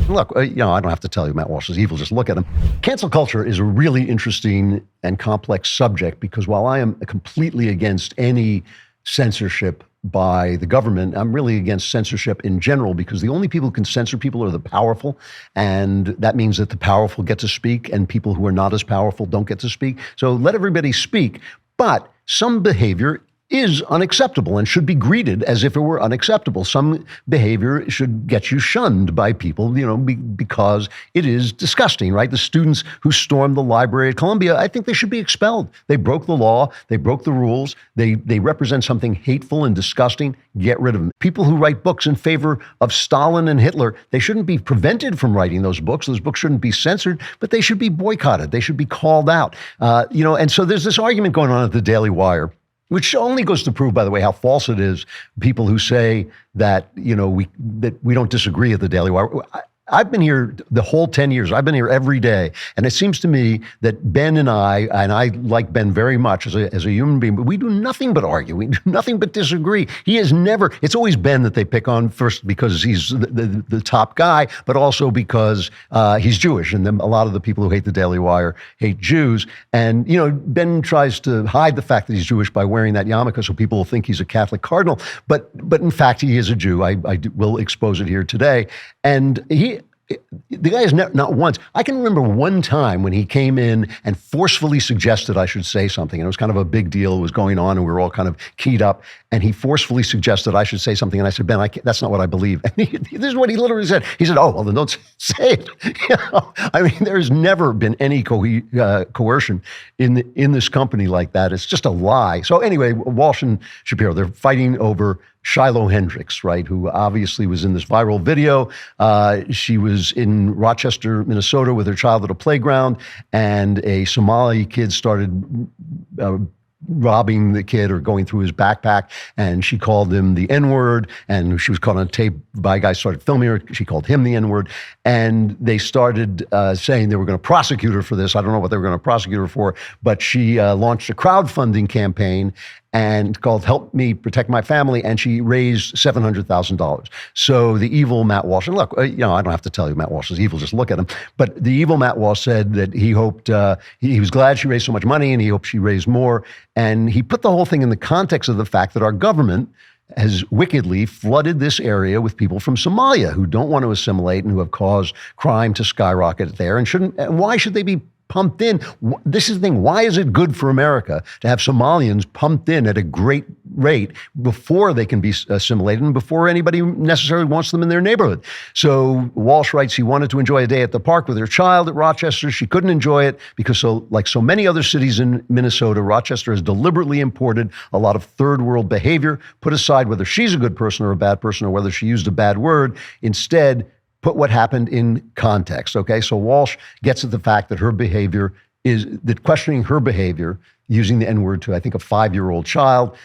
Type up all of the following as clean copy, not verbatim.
Look, I don't have to tell you Matt Walsh is evil. Just look at him. Cancel culture is a really interesting and complex subject because while I am completely against any censorship by the government, I'm really against censorship in general because the only people who can censor people are the powerful. And that means that the powerful get to speak and people who are not as powerful don't get to speak. So let everybody speak. But some behavior is unacceptable and should be greeted as if it were unacceptable. Some behavior should get you shunned by people, because it is disgusting, right? The students who stormed the library at Columbia, I think they should be expelled. They broke the law. They broke the rules. They represent something hateful and disgusting. Get rid of them. People who write books in favor of Stalin and Hitler, they shouldn't be prevented from writing those books. Those books shouldn't be censored, but they should be boycotted. They should be called out. And so there's this argument going on at the DailyWire, which only goes to prove, by the way, how false it is. People who say that, we don't disagree at the Daily Wire. I've been here the whole 10 years. I've been here every day. And it seems to me that Ben and I like Ben very much as a human being, but we do nothing but argue. We do nothing but disagree. It's always Ben that they pick on first because he's the top guy, but also because he's Jewish. And then a lot of the people who hate the Daily Wire hate Jews. And, Ben tries to hide the fact that he's Jewish by wearing that yarmulke so people will think he's a Catholic cardinal. But in fact, he is a Jew. I will expose it here today. And the guy is not once. I can remember one time when he came in and forcefully suggested I should say something. And it was kind of a big deal. It was going on and we were all kind of keyed up. And he forcefully suggested I should say something. And I said, Ben, that's not what I believe. And this is what he literally said. He said, oh, well, then don't say it. There's never been any coercion in this company like that. It's just a lie. So anyway, Walsh and Shapiro, they're fighting over Shiloh Hendrix, right, who obviously was in this viral video. She was in Rochester, Minnesota with her child at a playground, and a Somali kid started robbing the kid or going through his backpack, and she called him the N-word, and she was caught on tape by a guy started filming her. She called him the N-word, and they started saying they were going to prosecute her for this. I don't know what they were going to prosecute her for, but she launched a crowdfunding campaign and called Help Me Protect My Family, and she raised $700,000. So the evil Matt Walsh, and look, I don't have to tell you Matt Walsh is evil, just look at him, but the evil Matt Walsh said that he hoped, he was glad she raised so much money and he hoped she raised more, and he put the whole thing in the context of the fact that our government has wickedly flooded this area with people from Somalia who don't want to assimilate and who have caused crime to skyrocket there and why should they be pumped in? This is the thing. Why is it good for America to have Somalians pumped in at a great rate before they can be assimilated and before anybody necessarily wants them in their neighborhood? So Walsh writes he wanted to enjoy a day at the park with her child at Rochester. She couldn't enjoy it because like so many other cities in Minnesota, Rochester has deliberately imported a lot of third world behavior, put aside whether she's a good person or a bad person or whether she used a bad word. Instead, put what happened in context, okay? So Walsh gets at the fact that questioning her behavior, using the N-word to, I think, a 5-year-old child,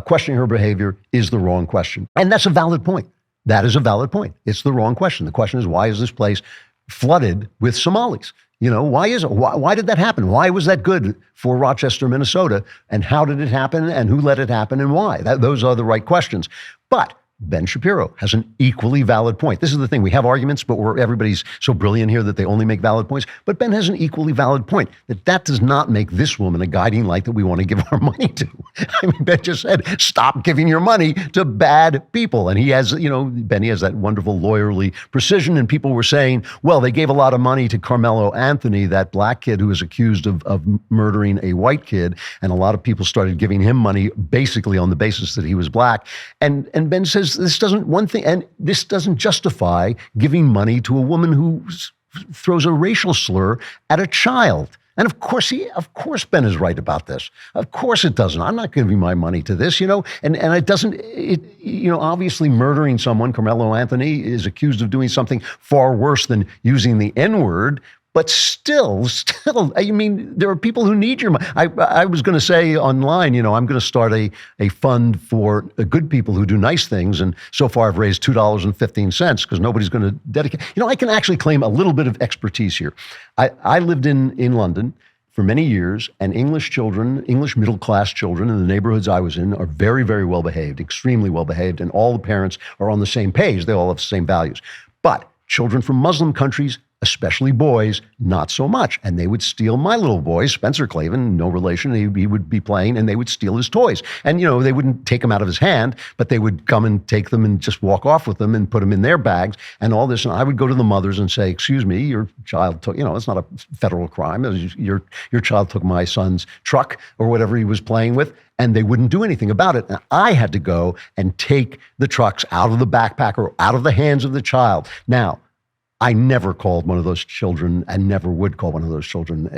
questioning her behavior is the wrong question. And that's a valid point. That is a valid point. It's the wrong question. The question is, why is this place flooded with Somalis? Why is it? Why did that happen? Why was that good for Rochester, Minnesota? And how did it happen? And who let it happen? And why? Those are the right questions. But Ben Shapiro has an equally valid point. This is the thing. We have arguments, but everybody's so brilliant here that they only make valid points. But Ben has an equally valid point that does not make this woman a guiding light that we want to give our money to. Ben just said, stop giving your money to bad people. And he has, Benny has that wonderful lawyerly precision. And people were saying, well, they gave a lot of money to Carmelo Anthony, that black kid who was accused of murdering a white kid. And a lot of people started giving him money basically on the basis that he was black. And Ben says, this doesn't justify giving money to a woman who throws a racial slur at a child. And of course Ben is right about this. Of course it doesn't. I'm not giving my money to this, and it doesn't, obviously murdering someone, Carmelo Anthony is accused of doing something far worse than using the N-word. But still, there are people who need your money. I was going to say online, I'm going to start a fund for good people who do nice things. And so far I've raised $2.15 because nobody's going to dedicate. I can actually claim a little bit of expertise here. I lived in London for many years, and English middle-class children in the neighborhoods I was in are very, very well behaved, extremely well behaved, and all the parents are on the same page. They all have the same values. But Children from Muslim countries, especially boys, not so much. And they would steal my little boy, Spencer Klavan, no relation. He would be playing and they would steal his toys. And, they wouldn't take them out of his hand, but they would come and take them and just walk off with them and put them in their bags and all this. And I would go to the mothers and say, excuse me, your child took, it's not a federal crime. Your child took my son's truck or whatever he was playing with. And they wouldn't do anything about it. And I had to go and take the trucks out of the backpack or out of the hands of the child. Now, I never called one of those children and never would call one of those children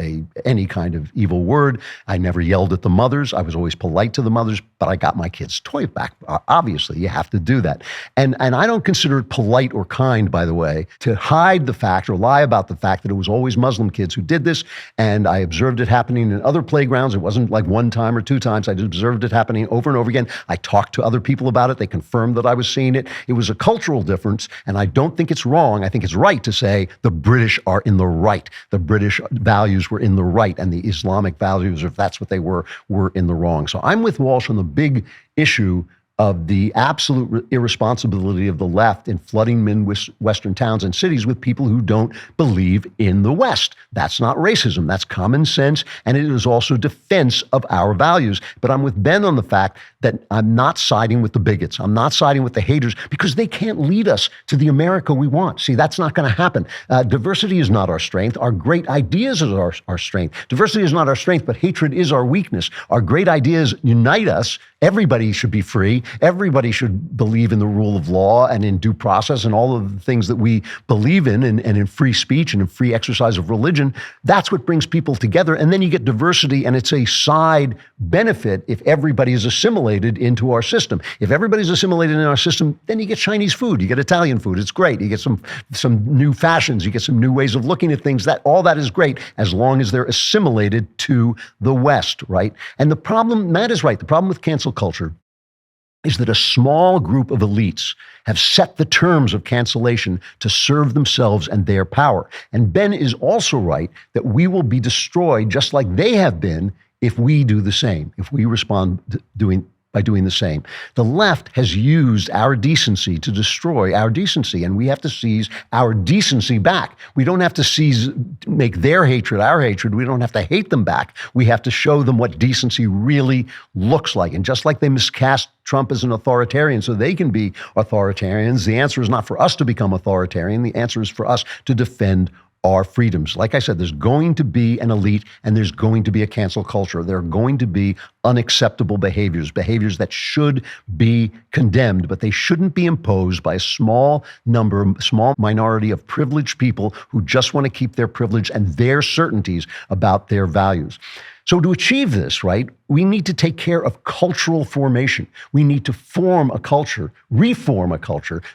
any kind of evil word. I never yelled at the mothers. I was always polite to the mothers, but I got my kid's toy back. Obviously, you have to do that. And I don't consider it polite or kind, by the way, to hide the fact or lie about the fact that it was always Muslim kids who did this. And I observed it happening in other playgrounds. It wasn't like one time or two times. I observed it happening over and over again. I talked to other people about it. They confirmed that I was seeing it. It was a cultural difference, and I don't think it's wrong. I think it's right to say the British are in the right. The British values were in the right, and the Islamic values, if that's what they were in the wrong. So I'm with Walsh on the big issue of the absolute irresponsibility of the left in flooding Midwestern towns and cities with people who don't believe in the West. That's not racism. That's common sense, and it is also defense of our values. But I'm with Ben on the fact that I'm not siding with the bigots. I'm not siding with the haters because they can't lead us to the America we want. See, that's not going to happen. Diversity is not our strength. Our great ideas is our strength. Diversity is not our strength, but hatred is our weakness. Our great ideas unite us. Everybody should be free. Everybody should believe in the rule of law and in due process and all of the things that we believe in and in free speech and in free exercise of religion. That's what brings people together. And then you get diversity, and it's a side benefit if everybody is assimilated into our system. If everybody's assimilated in our system, then you get Chinese food, you get Italian food. It's great. You get some new fashions, you get some new ways of looking at things. All that is great as long as they're assimilated to the West, right? And the problem, Matt is right, the problem with cancel culture is that a small group of elites have set the terms of cancellation to serve themselves and their power. And Ben is also right that we will be destroyed just like they have been if we do the same, if we respond by doing the same. The left has used our decency to destroy our decency, and we have to seize our decency back. We don't have to make their hatred our hatred. We don't have to hate them back. We have to show them what decency really looks like. And just like they miscast Trump as an authoritarian so they can be authoritarians, the answer is not for us to become authoritarian. The answer is for us to defend our freedoms. Like I said, there's going to be an elite and there's going to be a cancel culture. There are going to be unacceptable behaviors that should be condemned, but they shouldn't be imposed by a small minority of privileged people who just want to keep their privilege and their certainties about their values. So to achieve this, right, we need to take care of cultural formation. We need to reform a culture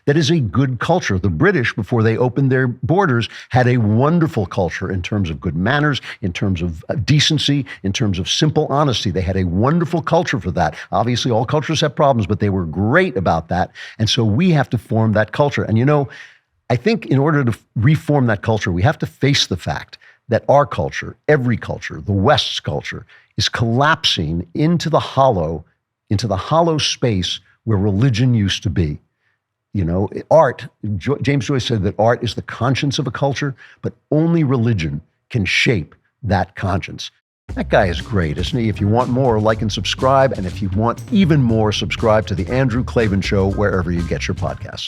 that is a good culture. The British, before they opened their borders, had a wonderful culture in terms of good manners, in terms of decency, in terms of simple honesty. They had a wonderful culture for that. Obviously, all cultures have problems, but they were great about that. And so we have to form that culture. And I think in order to reform that culture, we have to face the fact that our culture, every culture, the West's culture, is collapsing into the hollow space where religion used to be. Art, James Joyce said that art is the conscience of a culture, but only religion can shape that conscience. That guy is great, isn't he? If you want more, like and subscribe. And if you want even more, subscribe to The Andrew Klavan Show wherever you get your podcasts.